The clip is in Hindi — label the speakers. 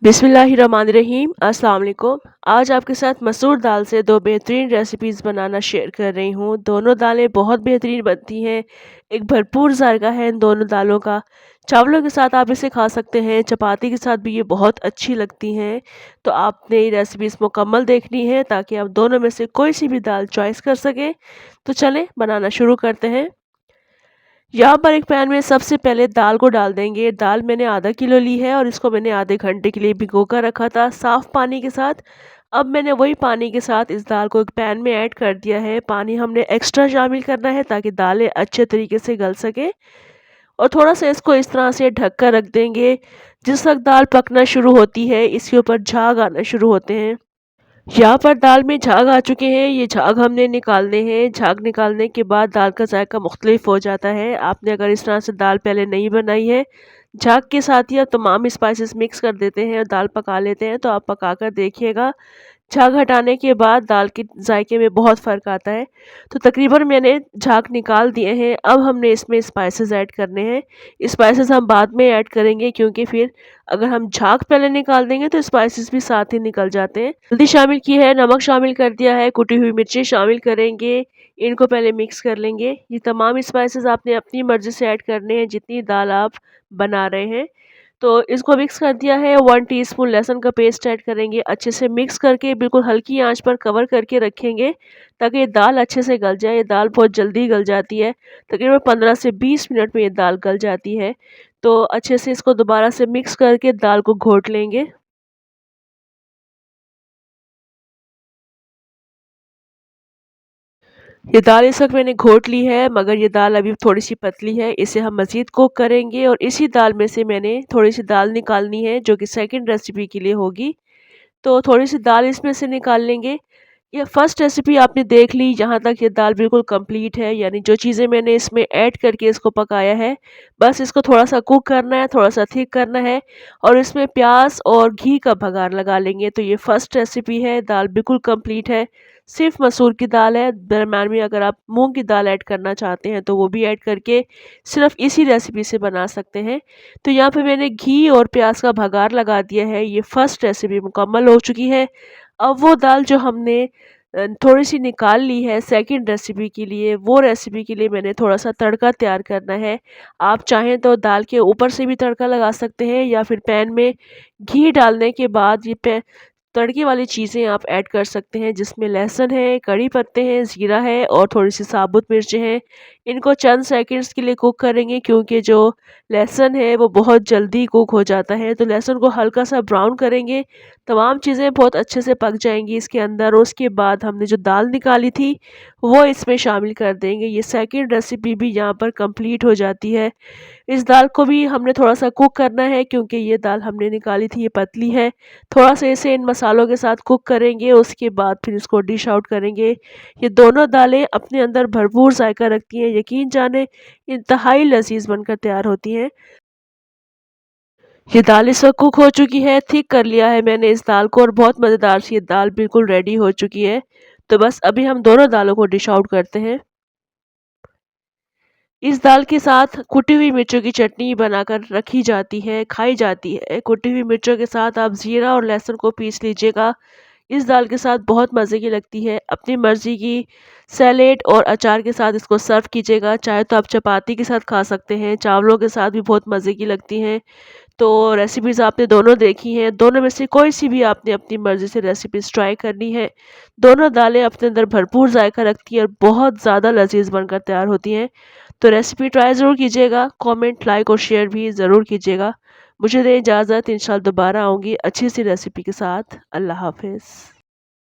Speaker 1: बिस्मिल्लाहिर्रहमानिर्रहीम अस्सलाम वालेकुम। आज आपके साथ मसूर दाल से दो बेहतरीन रेसिपीज़ बनाना शेयर कर रही हूँ। दोनों दालें बहुत बेहतरीन बनती हैं। एक भरपूर जायका है इन दोनों दालों का। चावलों के साथ आप इसे खा सकते हैं, चपाती के साथ भी ये बहुत अच्छी लगती हैं। तो आपने ये रेसिपीज़ मुकम्मल देखनी है ताकि आप दोनों में से कोई सी भी दाल चॉइस कर सकें। तो चलें बनाना शुरू करते हैं। यहाँ पर एक पैन में सबसे पहले दाल को डाल देंगे। दाल मैंने आधा किलो ली है और इसको मैंने आधे घंटे के लिए भिगो कर रखा था साफ़ पानी के साथ। अब मैंने वही पानी के साथ इस दाल को एक पैन में ऐड कर दिया है। पानी हमने एक्स्ट्रा शामिल करना है ताकि दालें अच्छे तरीके से गल सके और थोड़ा-सा इसको इस तरह से ढक कर रख देंगे। जिस वक़्त दाल पकना शुरू होती है इसके ऊपर झाग आना शुरू होते हैं। यहाँ पर दाल में झाग आ चुके हैं, ये झाग हमने निकालने हैं। झाग निकालने के बाद दाल का जायका मुख्तलिफ हो जाता है। आपने अगर इस तरह से दाल पहले नहीं बनाई है, झाग के साथ ही आप तमाम स्पाइसेस मिक्स कर देते हैं और दाल पका लेते हैं, तो आप पका कर देखिएगा। झाग हटाने के बाद दाल के जायके में बहुत फ़र्क आता है। तो तकरीबन मैंने झाग निकाल दिए हैं। अब हमने इसमें स्पाइसेस ऐड करने हैं। स्पाइसेस हम बाद में ऐड करेंगे क्योंकि फिर अगर हम झाग पहले निकाल देंगे तो स्पाइसेस भी साथ ही निकल जाते हैं। हल्दी शामिल की है, नमक शामिल कर दिया है, कुटी हुई मिर्ची शामिल करेंगे। इनको पहले मिक्स कर लेंगे। ये तमाम स्पाइसेस आपने अपनी मर्ज़ी से ऐड करने हैं जितनी दाल आप बना रहे हैं। तो इसको मिक्स कर दिया है। 1 टीस्पून लहसुन का पेस्ट ऐड करेंगे। अच्छे से मिक्स करके बिल्कुल हल्की आंच पर कवर करके रखेंगे ताकि ये दाल अच्छे से गल जाए। ये दाल बहुत जल्दी गल जाती है, तकरीबन 15 से 20 मिनट में ये दाल गल जाती है। तो अच्छे से इसको दोबारा से मिक्स करके दाल को घोट लेंगे। ये दाल इस वक्त मैंने घोट ली है, मगर ये दाल अभी थोड़ी सी पतली है। इसे हम मज़ीद कुक करेंगे और इसी दाल में से मैंने थोड़ी सी दाल निकालनी है जो कि सेकंड रेसिपी के लिए होगी। तो थोड़ी सी दाल इसमें से निकाल लेंगे। ये फर्स्ट रेसिपी आपने देख ली, यहाँ तक ये दाल बिल्कुल कंप्लीट है। यानी जो चीज़ें मैंने इसमें ऐड करके इसको पकाया है, बस इसको थोड़ा-सा कुक करना है, थोड़ा-सा थिक करना है और इसमें प्याज़ और घी का बघार लगा लेंगे। तो ये फर्स्ट रेसिपी है, दाल बिल्कुल कंप्लीट है। सिर्फ़ मसूर की दाल है, दरम्यान में अगर आप मूँग की दाल ऐड करना चाहते हैं तो वो भी ऐड करके सिर्फ़ इसी रेसिपी से बना सकते हैं। तो यहाँ पे मैंने घी और प्याज़ का बघार लगा दिया है। ये फर्स्ट रेसिपी मुकम्मल हो चुकी है। अब वो दाल जो हमने थोड़ी-सी निकाल ली है सेकंड रेसिपी के लिए, वो रेसिपी के लिए मैंने थोड़ा-सा तड़का तैयार करना है। आप चाहें तो दाल के ऊपर से भी तड़का लगा सकते हैं या फिर पैन में घी डालने के बाद ये तड़के वाली चीज़ें आप ऐड कर सकते हैं जिसमें लहसुन है, कड़ी पत्ते हैं, ज़ीरा है और थोड़ी-सी साबुत मिर्चें हैं। इनको चंद सेकंड्स के लिए कुक करेंगे क्योंकि जो लहसुन है वो बहुत जल्दी कुक हो जाता है। तो लहसुन को हल्का-सा ब्राउन करेंगे, तमाम चीज़ें बहुत अच्छे से पक जाएँगी इसके अंदर और उसके बाद हमने जो दाल निकाली थी, वो इसमें शामिल कर देंगे। ये सेकंड रेसिपी भी यहाँ पर कंप्लीट हो जाती है। इस दाल को भी हमने थोड़ा-सा कुक करना है क्योंकि ये दाल हमने निकाली थी, ये पतली है। थोड़ा-सा इसे इन मसालों के साथ कुक करेंगे, उसके बाद फिर इसको डिश आउट करेंगे। ये दोनों दालें अपने अंदर भरपूर जायका रखती हैं, यकीन जाने इंतहाई लज़ीज़ बनकर तैयार होती हैं। ये दाल इस वक्त कुक हो चुकी है, थिक कर लिया है मैंने इस दाल को और बहुत मज़ेदार सी ये दाल बिल्कुल रेडी हो चुकी है। तो बस अभी हम दोनों दालों को डिश आउट करते हैं। इस दाल के साथ कुटी हुई मिर्चों की चटनी बनाकर रखी जाती है, खाई जाती है। कुटी हुई मिर्चों के साथ आप ज़ीरा और लहसुन को पीस लीजिएगा। इस दाल के साथ बहुत मज़े की लगती है। अपनी मर्ज़ी की सैलेड और अचार के साथ इसको सर्व कीजिएगा। चाहे तो आप चपाती के साथ खा सकते हैं, चावलों के साथ भी बहुत मज़े की लगती हैं। तो रेसिपीज़ आपने दोनों देखी हैं, दोनों में से कोई सी भी आपने अपनी मर्ज़ी से रेसिपीज़ ट्राई करनी है। दोनों दालें अपने अंदर भरपूर जायका रखती हैं और बहुत ज़्यादा लज़ीज़ बनकर तैयार होती हैं। तो रेसिपी ट्राई ज़रूर कीजिएगा, कमेंट, लाइक और शेयर भी ज़रूर कीजिएगा। मुझे दें इजाज़त, इंशाल्लाह दोबारा आऊँगी अच्छी सी रेसिपी के साथ। अल्लाह हाफ़िज़।